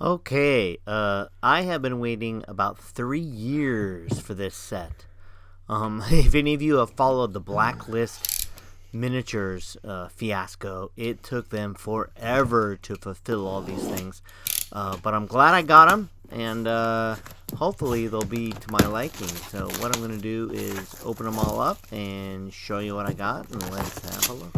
Okay, I have been waiting about 3 years for this set. If any of you have followed the Blacklist miniatures fiasco, it took them forever to fulfill all these things. But I'm glad I got them, and hopefully they'll be to my liking. So what I'm going to do is open them all up and show you what I got, and let's have a look.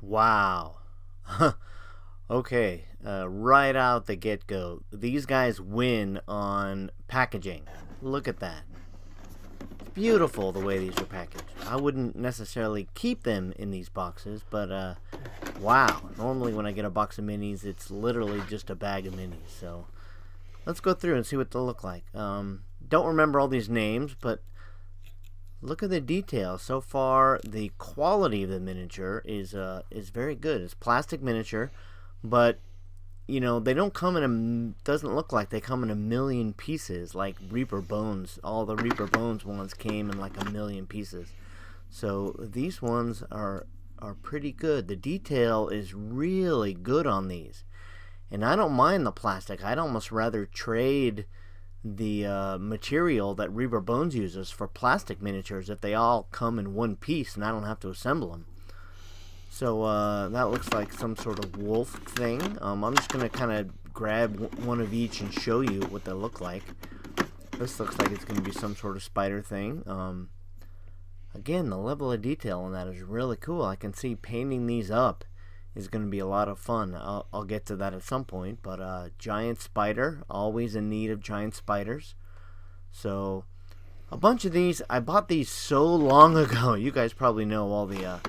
Wow. Okay, right out the get-go, these guys win on packaging. Look at that. It's beautiful the way these are packaged. I wouldn't necessarily keep them in these boxes, but wow. Normally when I get a box of minis, it's literally just a bag of minis. So let's go through and see what they look like. Don't remember all these names, but look at the detail. So far, the quality of the miniature is very good. It's plastic miniature, but you know they don't come in doesn't look like they come in a million pieces like Reaper Bones. All the Reaper Bones ones came in like a million pieces. So these ones are pretty good. The detail is really good on these, and I don't mind the plastic. I'd almost rather trade the material that Reaper Bones uses for plastic miniatures if they all come in one piece and I don't have to assemble them. So that looks like some sort of wolf thing. I'm just going to kind of grab one of each and show you what they look like. This looks like it's going to be some sort of spider thing. Again, the level of detail on that is really cool. I can see painting these up is going to be a lot of fun. I'll get to that at some point, but giant spider, always in need of giant spiders. So a bunch of these, I bought these so long ago. You guys probably know all the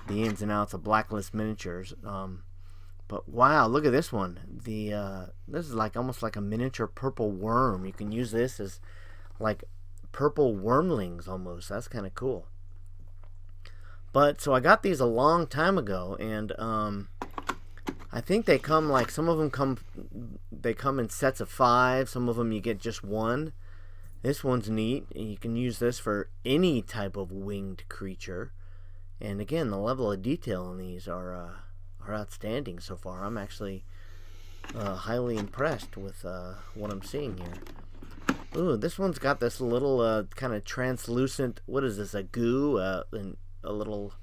ins and outs of Blacklist miniatures. But wow, look at this one. This is like almost like a miniature purple worm. You can use this as like purple wormlings almost. That's kind of cool. But so I got these a long time ago, and I think they come like some of them come in sets of 5. Some of them you get just one. This one's neat. You can use this for any type of winged creature. And again, the level of detail on these are outstanding so far. I'm actually highly impressed with what I'm seeing here. Ooh, this one's got this little kind of translucent. What is this? A goo and a little,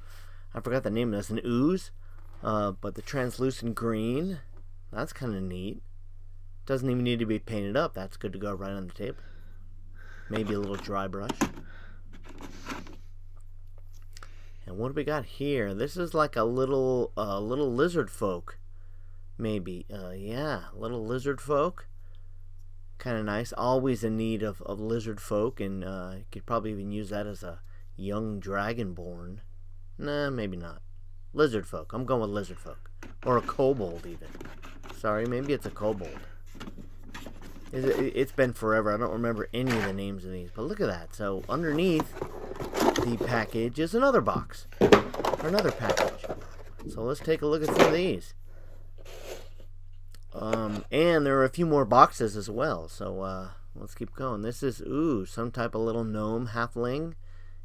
I forgot the name of this, an ooze, but the translucent green, that's kind of neat. Doesn't even need to be painted up. That's good to go right on the table. Maybe a little dry brush. And what do we got here? This is like a little lizard folk, maybe. Yeah, little lizard folk. Kind of nice. Always in need of lizard folk, and you could probably even use that as a young dragonborn. Nah, maybe not. Lizard folk. I'm going with lizard folk. Or a kobold, even. Sorry, maybe it's a kobold. It's been forever. I don't remember any of the names of these. But look at that. So, underneath the package is another box. Or another package. So, let's take a look at some of these. And there are a few more boxes as well. So, let's keep going. This is, some type of little gnome halfling.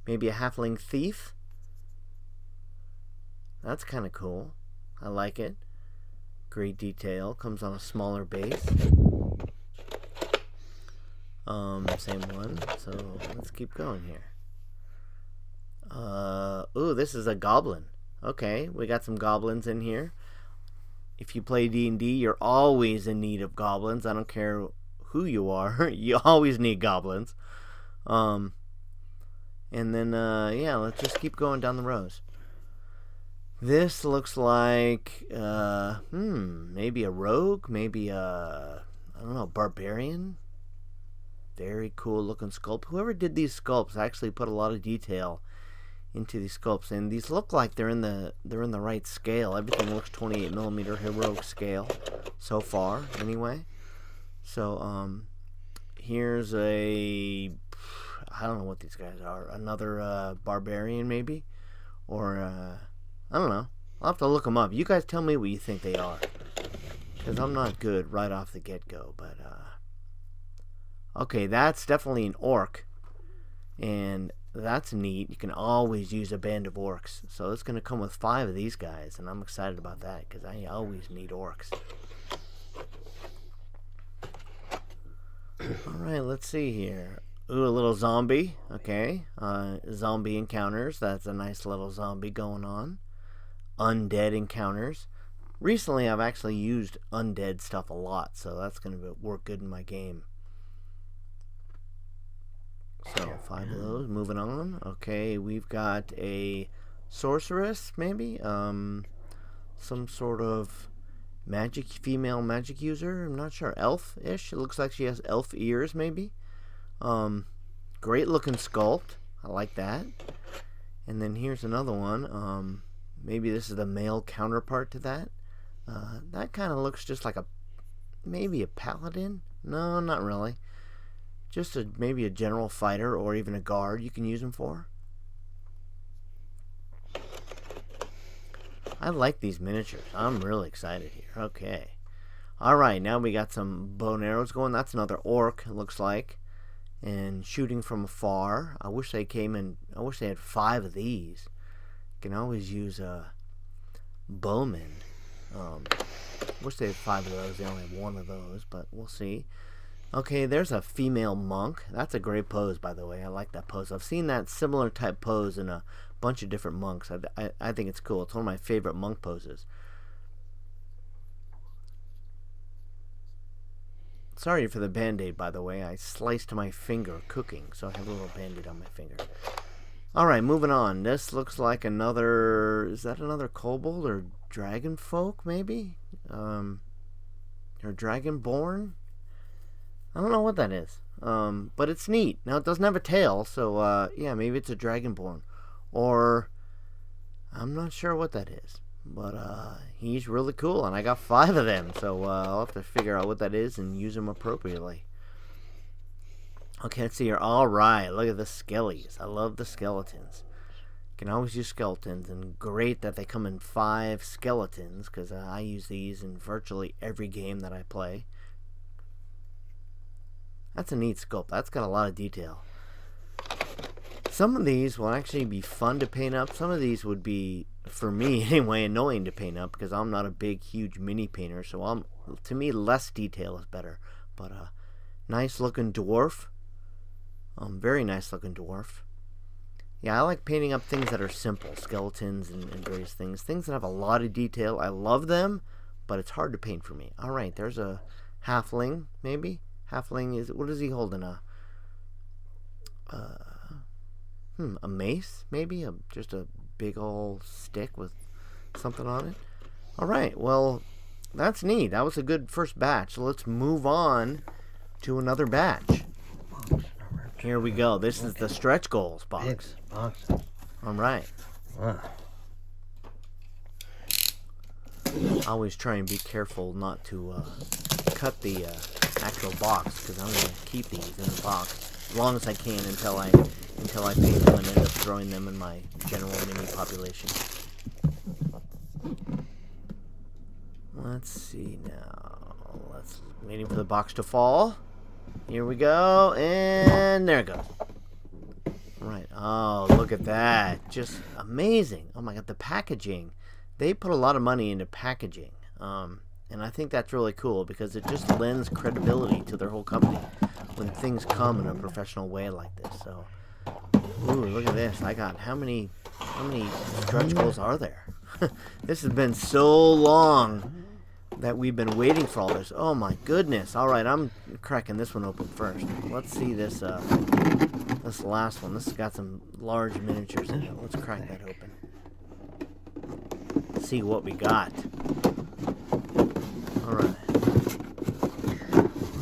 Maybe a halfling thief. That's kind of cool. I like it. Great detail. Comes on a smaller base. Same one. So let's keep going here. This is a goblin. Okay, we got some goblins in here. If you play D&D, you're always in need of goblins. I don't care who you are. You always need goblins. And then, let's just keep going down the rows. This looks like, maybe a rogue, maybe I don't know, barbarian. Very cool looking sculpt. Whoever did these sculpts actually put a lot of detail into these sculpts, and these look like they're in the right scale. Everything looks 28mm heroic scale so far, anyway. So, here's I don't know what these guys are. Another barbarian, maybe? Or, I don't know. I'll have to look them up. You guys tell me what you think they are. Because I'm not good right off the get-go. But, Okay, that's definitely an orc. And that's neat. You can always use a band of orcs. So it's going to come with 5 of these guys. And I'm excited about that because I always need orcs. Alright, let's see here. Ooh, a little zombie. Okay. Zombie encounters. That's a nice little zombie going on. Undead encounters. Recently, I've actually used undead stuff a lot, so that's going to work good in my game. So, 5 of those. Moving on. Okay, we've got a sorceress, maybe? Some sort of female magic user. I'm not sure. Elf-ish. It looks like she has elf ears, maybe. Great looking sculpt. I like that. And then here's another one. Maybe this is the male counterpart to that. That kind of looks just like maybe a paladin? No, not really. Just maybe a general fighter or even a guard you can use him for. I like these miniatures. I'm really excited here. Okay. Alright, now we got some bow and arrows going. That's another orc, it looks like. And shooting from afar. I wish they had 5 of these. You can always use a bowman. Wish they had 5 of those. They only have 1 of those, but we'll see. Okay, there's a female monk. That's a great pose, by the way. I like that pose. I've seen that similar type pose in a bunch of different monks. I think it's cool. It's one of my favorite monk poses. Sorry for the band-aid, by the way. I sliced my finger cooking, so I have a little band-aid on my finger. Alright, moving on. This looks like another... Is that another kobold or dragon folk, maybe? Or dragonborn? I don't know what that is. But it's neat. Now, it doesn't have a tail, so, yeah, maybe it's a dragonborn. Or... I'm not sure what that is. But, he's really cool, and I got 5 of them, so, I'll have to figure out what that is and use them appropriately. Okay, let's see here. Alright, look at the skellies. I love the skeletons. You can always use skeletons, and great that they come in 5 skeletons, because I use these in virtually every game that I play. That's a neat sculpt. That's got a lot of detail. Some of these will actually be fun to paint up. Some of these would be, for me anyway, annoying to paint up, because I'm not a big, huge mini painter, so to me, less detail is better. But, nice looking dwarf. Very nice looking dwarf. Yeah, I like painting up things that are simple. Skeletons and various things. Things that have a lot of detail. I love them, but it's hard to paint for me. Alright, there's a halfling, maybe? Halfling is... What is he holding? A mace, maybe? Just a big old stick with something on it. Alright, well, that's neat. That was a good first batch. So let's move on to another batch. Here we go. This is the stretch goals box. Alright. Always try and be careful not to cut the actual box, because I'm going to keep these in the box as long as I can until I paint them and end up throwing them in my general mini population. Let's see now. Waiting for the box to fall. Here we go, and there it goes. Right. Oh, look at that. Just amazing. Oh my god, the packaging. They put a lot of money into packaging. And I think that's really cool because it just lends credibility to their whole company when things come in a professional way like this. So, ooh, look at this. I got how many stretch goals are there? This has been so long that we've been waiting for all this. Oh my goodness. Alright, I'm cracking this one open first. Let's see this last one. This has got some large miniatures in it. Let's crack that open. See what we got. Alright.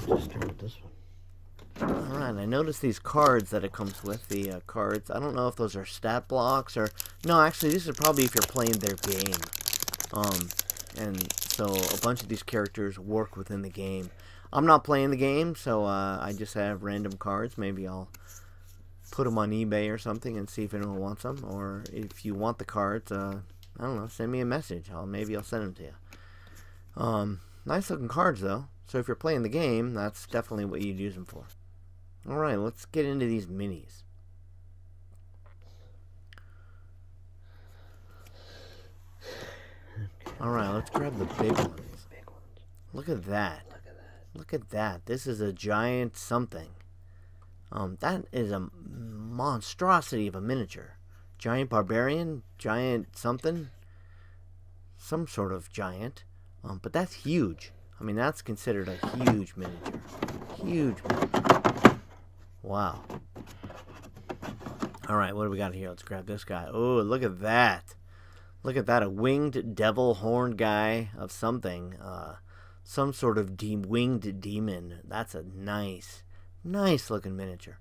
Let's start with this one. Alright, I noticed these cards that it comes with. The cards. I don't know if those are stat blocks or... No, actually, these are probably if you're playing their game. And so a bunch of these characters work within the game. I'm not playing the game, so I just have random cards. Maybe I'll put them on eBay or something and see if anyone wants them. Or if you want the cards, I don't know, send me a message. Maybe I'll send them to you. Nice looking cards, though. So if you're playing the game, that's definitely what you'd use them for. Alright, let's get into these minis. Alright, let's grab the big ones. Look at that. Look at that. This is a giant something. That is a monstrosity of a miniature. Giant barbarian, giant something. Some sort of giant. But that's huge. I mean, that's considered a huge miniature. Huge miniature. Wow. Alright, what do we got here? Let's grab this guy. Oh, look at that. Look at that. A winged devil horned guy of something. Some sort of winged demon. That's a nice looking miniature.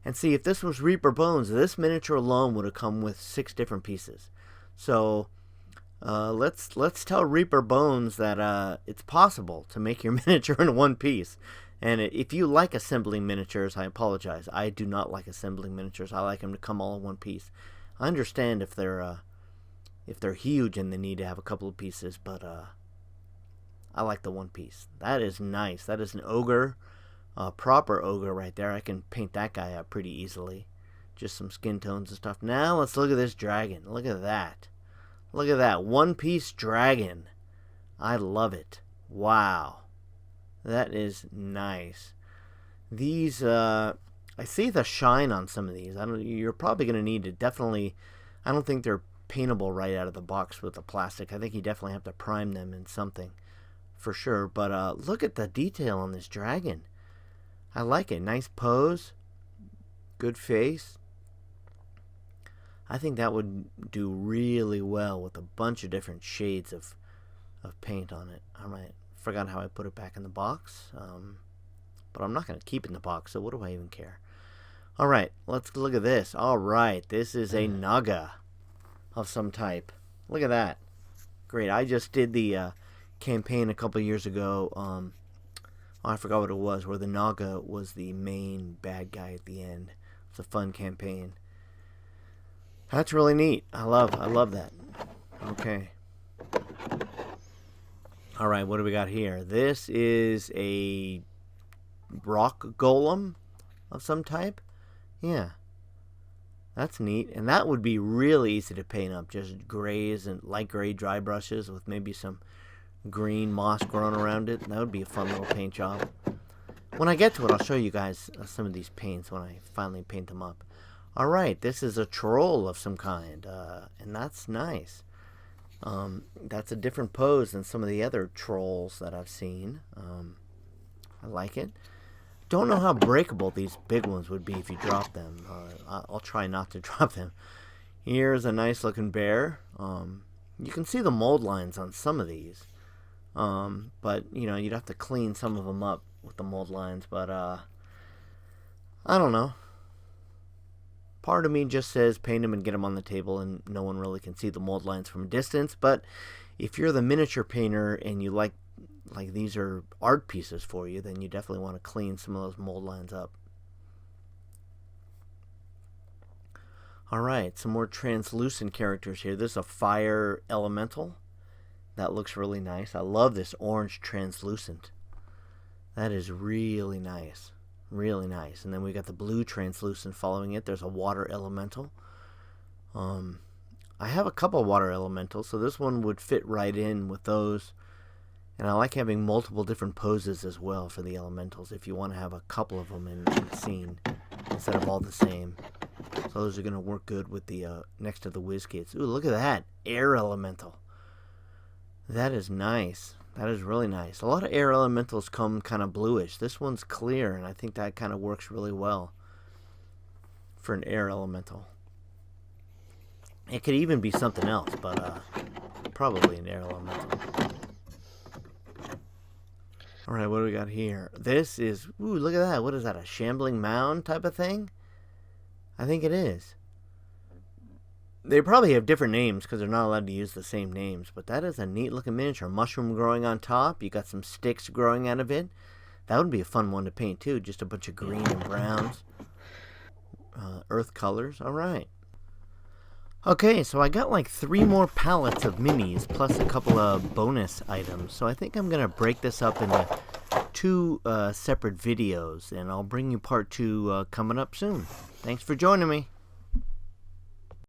And see, if this was Reaper Bones, this miniature alone would have come with 6 different pieces. So let's tell Reaper Bones that it's possible to make your miniature in one piece. And if you like assembling miniatures, I apologize. I do not like assembling miniatures. I like them to come all in one piece. I understand if they're huge and they need to have a couple of pieces, but I like the one piece. That is nice. That is an ogre, a proper ogre right there. I can paint that guy up pretty easily. Just some skin tones and stuff. Now let's look at this dragon. Look at that. Look at that. One-piece dragon. I love it. Wow. That is nice. These, I see the shine on some of these. You're probably going to need to definitely, I don't think they're paintable right out of the box with the plastic. I think you definitely have to prime them in something. For sure, but look at the detail on this dragon. I like it. Nice pose. Good face. I think that would do really well with a bunch of different shades of paint on it. I forgot how I put it back in the box, but I'm not going to keep it in the box, so what do I even care? Alright, let's look at this. Alright, this is a Naga of some type. Look at that. Great. I just did the campaign a couple years ago. I forgot what it was, where the Naga was the main bad guy at the end. It's a fun campaign. That's really neat. I love that. Okay. Alright, what do we got here? This is a rock golem of some type. Yeah. That's neat. And that would be really easy to paint up. Just grays and light gray dry brushes with maybe some green moss growing around it. That would be a fun little paint job. When I get to it, I'll show you guys some of these paints when I finally paint them up. Alright, this is a troll of some kind. And that's nice. That's a different pose than some of the other trolls that I've seen. I like it. Don't know how breakable these big ones would be if you drop them. I'll try not to drop them. Here's a nice looking bear. You can see the mold lines on some of these. But, you know, you'd have to clean some of them up with the mold lines. But, I don't know. Part of me just says paint them and get them on the table, and no one really can see the mold lines from a distance. But if you're the miniature painter and you like these are art pieces for you, then you definitely want to clean some of those mold lines up. Alright, some more translucent characters here. This is a fire elemental. That looks really nice. I love this orange translucent. That is really nice. Really nice. And then we got the blue translucent following it. There's a water elemental. I have a couple water elementals, so this one would fit right in with those. And I like having multiple different poses as well for the elementals if you want to have a couple of them in the scene instead of all the same. So those are going to work good with the next to the whiz kids. Ooh, look at that. Air elemental. That is nice. That is really nice. A lot of air elementals come kind of bluish. This one's clear, and I think that kind of works really well for an air elemental. It could even be something else, but probably an air elemental. Alright, what do we got here? This is, ooh, look at that. What is that, a shambling mound type of thing? I think it is. They probably have different names because they're not allowed to use the same names. But that is a neat looking miniature. Mushroom growing on top. You got some sticks growing out of it. That would be a fun one to paint too. Just a bunch of green and browns. Earth colors. Alright. Okay, so I got like 3 more pallets of minis plus a couple of bonus items. So I think I'm going to break this up into two separate videos, and I'll bring you part 2 coming up soon. Thanks for joining me.